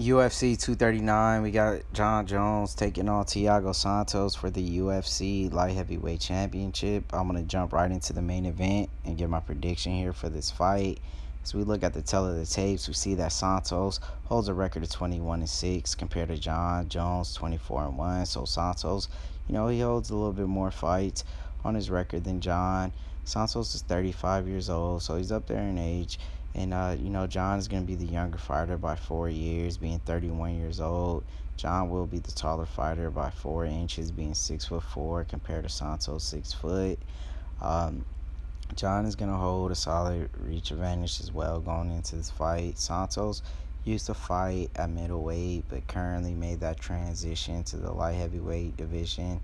UFC 239, we got John Jones taking on Thiago Santos for the UFC Light Heavyweight Championship. I'm going to jump right into the main event and give my prediction here for this fight. As we look at the tail of the tapes, we see that Santos holds a record of 21-6 compared to John Jones 24-1. So Santos, he holds a little bit more fights on his record than John. Santos is 35 years old, so he's up there in age. And, John is going to be the younger fighter by 4 years, being 31 years old. John will be the taller fighter by 4 inches, being 6'4", compared to Santos 6 foot. Um, John is going to hold a solid reach advantage as well going into this fight. Santos used to fight at middleweight, but currently made that transition to the light heavyweight division.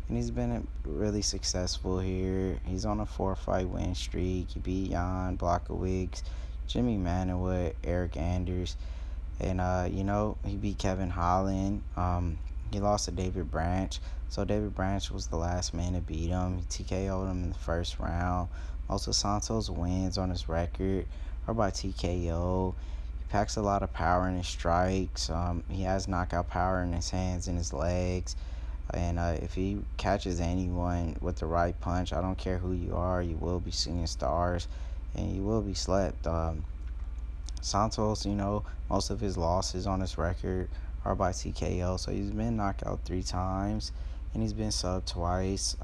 And he's been really successful here. He's on a 4-fight win streak. He beat Jan Blachowicz, Jimmy Manuwa, Eric Anders, and he beat Kevin Holland. He lost to David Branch. So David Branch was the last man to beat him. He TKO'd him in the first round. Most of Santos' wins on his record are by TKO. He packs a lot of power in his strikes. He has knockout power in his hands and his legs. And if he catches anyone with the right punch, I don't care who you are, you will be seeing stars and you will be slept. Santos, most of his losses on his record are by TKO. So he's been knocked out 3 times and he's been subbed twice.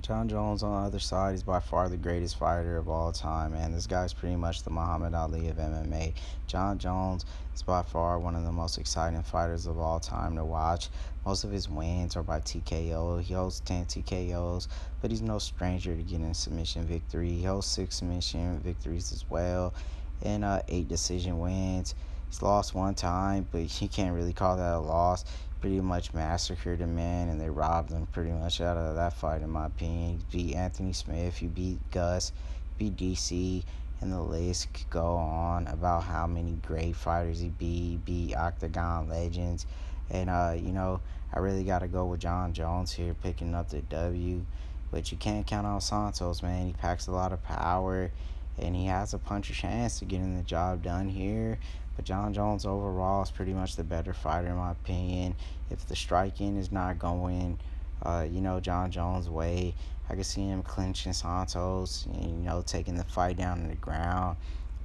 John Jones on the other side is by far the greatest fighter of all time, man. This guy's pretty much the Muhammad Ali of MMA. John Jones is by far one of the most exciting fighters of all time to watch. Most of his wins are by TKO. He holds 10 TKOs, but he's no stranger to getting a submission victory. He holds 6 submission victories as well, and 8 decision wins. He's lost 1 time, but you can't really call that a loss. Pretty much massacred the man, and they robbed him pretty much out of that fight, in my opinion. He beat Anthony Smith, he beat Gus, he beat DC, and the list could go on about how many great fighters he beat Octagon legends. And, I really got to go with John Jones here, picking up the W. But you can't count on Santos, man. He packs a lot of power, and he has a puncher's chance to getting the job done here. But John Jones overall is pretty much the better fighter, in my opinion. If the striking is not going, John Jones' way, I can see him clinching Santos, and, taking the fight down to the ground.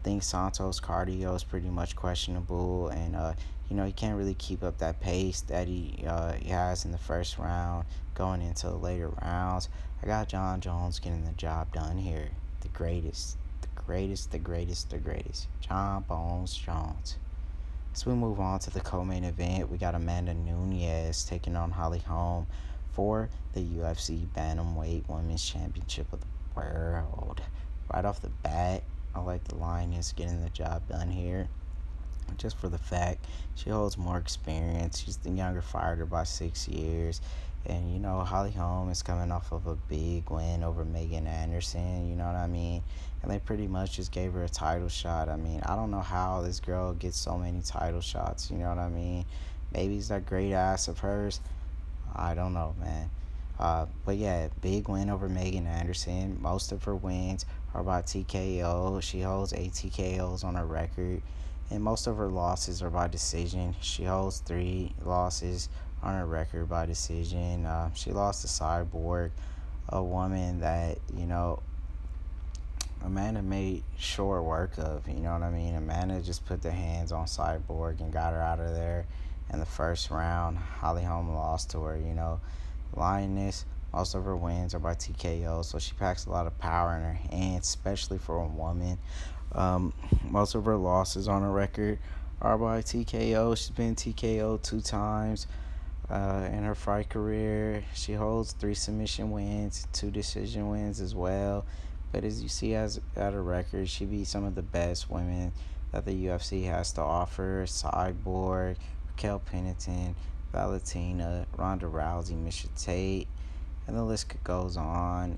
I think Santos' cardio is pretty much questionable, and, he can't really keep up that pace that he has in the first round going into the later rounds. I got John Jones getting the job done here. The greatest. The greatest. John Bones Jones. As we move on to the co-main event, we got Amanda Nunes taking on Holly Holm for the UFC Bantamweight Women's Championship of the World. Right off the bat, I like the Lioness getting the job done here, just for the fact she holds more experience. She's the younger fighter by 6 years. And, Holly Holm is coming off of a big win over Megan Anderson, you know what I mean? And they pretty much just gave her a title shot. I mean, I don't know how this girl gets so many title shots, you know what I mean? Maybe it's that great ass of hers. I don't know, man. But yeah, big win over Megan Anderson. Most of her wins are by TKO. She holds 8 TKOs on her record, and most of her losses are by decision. She holds 3 losses on her record by decision. She lost to Cyborg, a woman that, Amanda made short work of, you know what I mean? Amanda just put the hands on Cyborg and got her out of there in the first round. Holly Holm lost to her, Lioness, most of her wins are by TKO, so she packs a lot of power in her hands, especially for a woman. Most of her losses on her record are by TKO. She's been TKO 2 times in her fight career. She holds 3 submission wins, 2 decision wins as well. But as you see at her record, she beat some of the best women that the UFC has to offer. Cyborg, Raquel Pennington, Valentina, Ronda Rousey, Misha Tate, and the list goes on.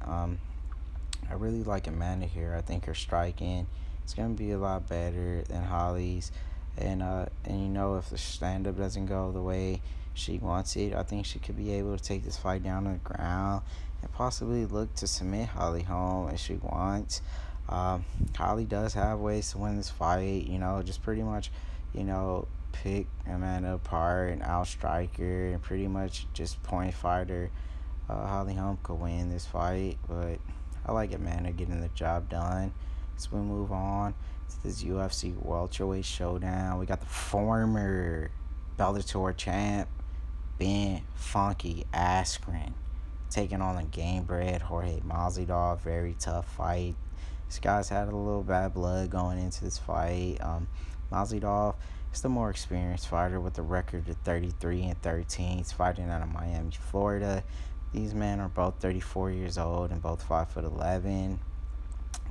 I really like Amanda here. I think her striking is going to be a lot better than Holly's. And if the stand-up doesn't go the way she wants it, I think she could be able to take this fight down to the ground and possibly look to submit Holly Holm if she wants. Holly does have ways to win this fight, just pretty much, pick a man apart and outstriker and pretty much just point fighter. Holly Holm could win this fight, but I like Amanda getting the job done. So we move on to this UFC welterweight showdown. We got the former Bellator champ Ben Funky Askren taking on the game bred Jorge Masvidal. Very tough fight. This guy's had a little bad blood going into this fight. Masvidal is the more experienced fighter with a record of 33-13. He's fighting out of Miami, Florida. These men are both 34 years old and both 5'11".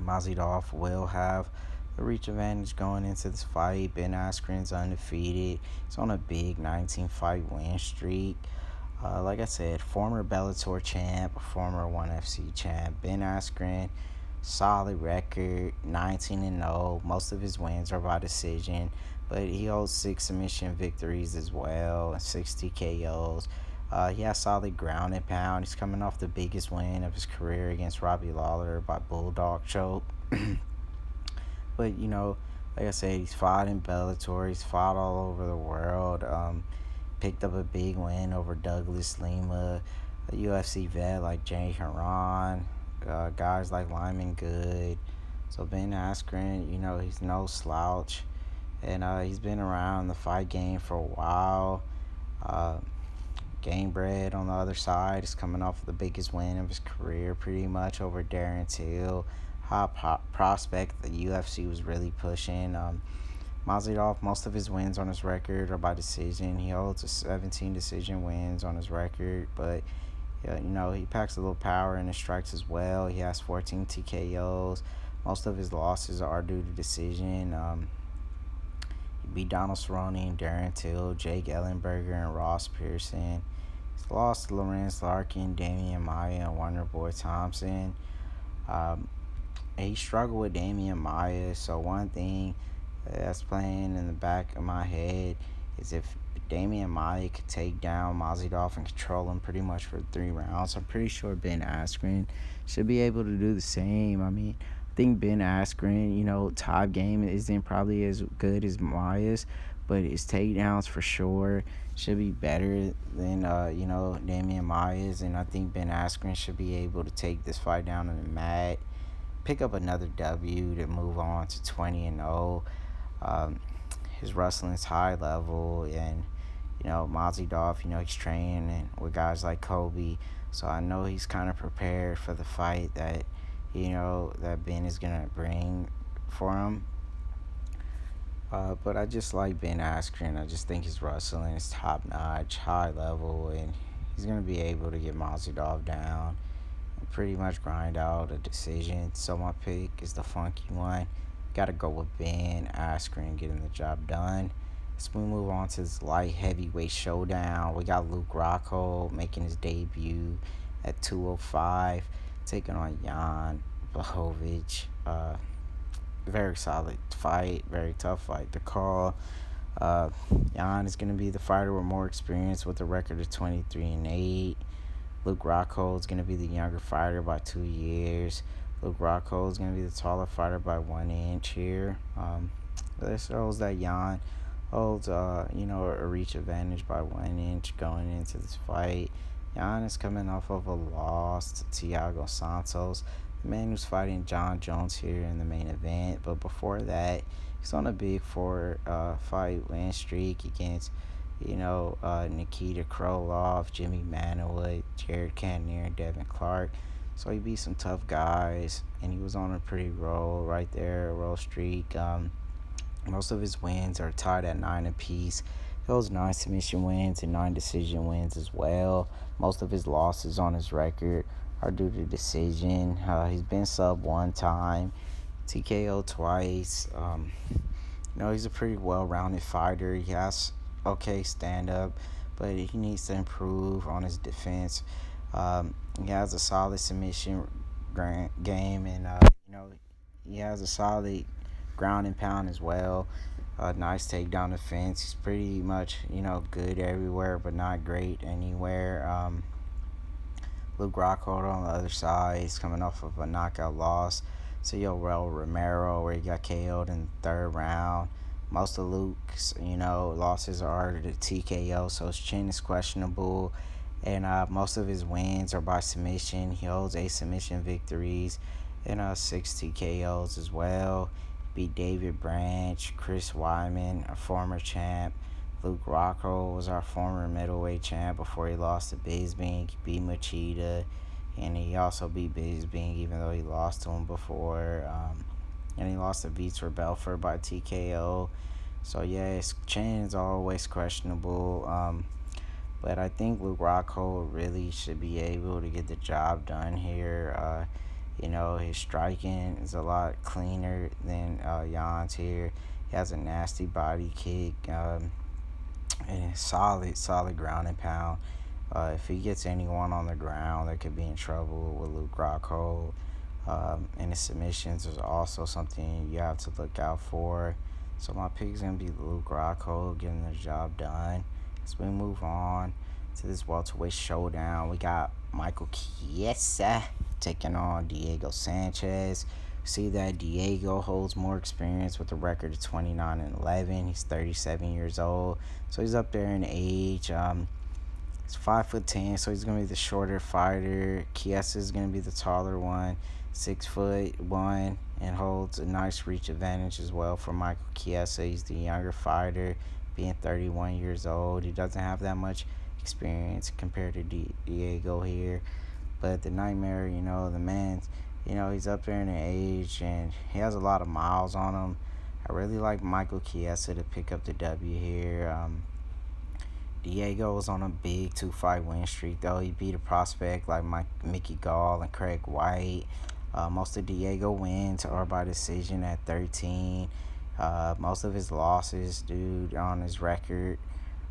Masvidal will have the reach advantage going into this fight. Ben Askren's undefeated. He's on a big 19-fight win streak. Like I said, former Bellator champ, former ONE FC champ. Ben Askren, solid record, 19-0. Most of his wins are by decision, but he holds 6 submission victories as well and 6 TKOs. He has solid ground and pound. He's coming off the biggest win of his career against Robbie Lawler by Bulldog choke. But, like I said, he's fought in Bellator. He's fought all over the world. Picked up a big win over Douglas Lima, a UFC vet like Jay Haran, guys like Lyman Good. So Ben Askren, he's no slouch. And he's been around the fight game for a while. Game bred on the other side is coming off the biggest win of his career, pretty much over Darren Till. High prospect the UFC was really pushing. Masvidal, most of his wins on his record are by decision. He holds 17 decision wins on his record, but he packs a little power in his strikes as well. He has 14 TKOs. Most of his losses are due to decision. He beat Donald Cerrone, Darren Till, Jake Ellenberger, and Ross Pearson. He's lost to Lorenz Larkin, Damian Maia, and Wonderboy Thompson. He struggled with Damian Maia, so one thing that's playing in the back of my head is if Damian Maia could take down Masvidal and control him pretty much for 3 rounds, I'm pretty sure Ben Askren should be able to do the same. I mean, I think Ben Askren, top game isn't probably as good as Maia's, but his takedowns for sure should be better than, Damian Maia's, and I think Ben Askren should be able to take this fight down on the mat, pick up another W to move on to 20-0. His wrestling's high level, and Masvidal, he's training with guys like Kobe, so I know he's kind of prepared for the fight that that Ben is gonna bring for him. But I just like Ben Askren. I just think his wrestling is top notch, high level, and he's gonna be able to get Masvidal down and pretty much grind out a decision. So my pick is the funky one. Gotta go with Ben Askren getting the job done. So we move on to this light heavyweight showdown. We got Luke Rockhold making his debut at 205, taking on Jan Blachowicz. Very solid fight, very tough fight to call. Jan is going to be the fighter with more experience with a record of 23-8. Luke Rockhold is going to be the younger fighter by 2 years. Luke Rockhold is going to be the taller fighter by 1 inch here. This shows that Jan holds, a reach advantage by 1 inch going into this fight. Jan is coming off of a loss to Thiago Santos, the man who's fighting John Jones here in the main event. But before that, he's on a big 4-fight win streak against, Nikita Krylov, Jimmy Manuwa, Jared Cannonier, and Devin Clark. So he beat some tough guys, and he was on a pretty roll right there, a roll streak. Most of his wins are tied at 9 apiece. He holds 9 submission wins and 9 decision wins as well. Most of his losses on his record are due to decision. He's been sub 1 time, TKO twice. He's a pretty well-rounded fighter. He has okay stand-up, but he needs to improve on his defense. He has a solid submission game, and he has a solid ground and pound as well. Nice takedown defense. He's pretty much good everywhere, but not great anywhere. Luke Rockhold on the other side, he's coming off of a knockout loss to Yoel Romero, where he got KO'd in the 3rd round. Most of Luke's, losses are to TKO, so his chin is questionable. And most of his wins are by submission. He holds 8 submission victories and 6 TKOs as well. Beat David Branch, Chris Wyman, a former champ. Luke Rockhold was our former middleweight champ before he lost to Bisping. He beat Machida, and he also beat Bisping even though he lost to him before. And he lost to Vitor Belfort by TKO. So yeah, his chin is always questionable. But I think Luke Rockhold really should be able to get the job done here. His striking is a lot cleaner than Jan's here. He has a nasty body kick, and a solid ground and pound. If he gets anyone on the ground, they could be in trouble with Luke Rockhold. And his submissions is also something you have to look out for. So my pick is going to be Luke Rockhold getting the job done. As we move on to this welterweight showdown, we got Michael Chiesa taking on Diego Sanchez. See that Diego holds more experience with a record of 29-11. He's 37 years old, so he's up there in age. He's 5'10", so he's gonna be the shorter fighter. Chiesa is gonna be the taller one, 6'1", and holds a nice reach advantage as well for Michael Chiesa. He's the younger fighter, being 31 years old. He doesn't have that much experience compared to Diego here, but the nightmare, the man, he's up there in age and he has a lot of miles on him. I really like Michael Chiesa to pick up the W here. Diego was on a big 2-fight win streak, though. He beat a prospect like Mickey Gall and Craig White. Most of Diego wins are by decision at 13. Most of his losses, dude, on his record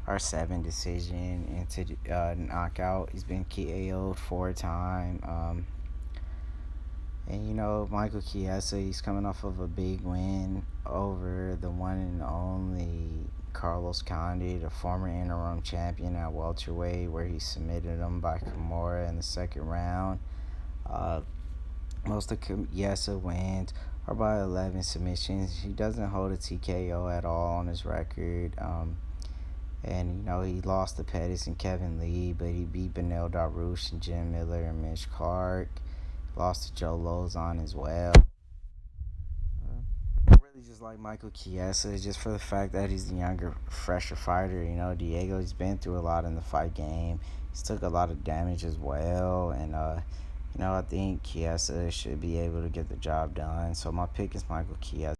are 7 decision into knockout. He's been KO'd 4 times. And Michael Chiesa, he's coming off of a big win over the one and only Carlos Condit, a former interim champion at welterweight, where he submitted him by Kimura in the second round. Most of Chiesa wins are by 11 submissions. He doesn't hold a TKO at all on his record. And he lost to Pettis and Kevin Lee, but he beat Benel Darush and Jim Miller and Mitch Clark. Lost to Joe Lozon as well. I really just like Michael Chiesa just for the fact that he's the younger, fresher fighter. Diego, he's been through a lot in the fight game. He's took a lot of damage as well. And, I think Chiesa should be able to get the job done. So my pick is Michael Chiesa.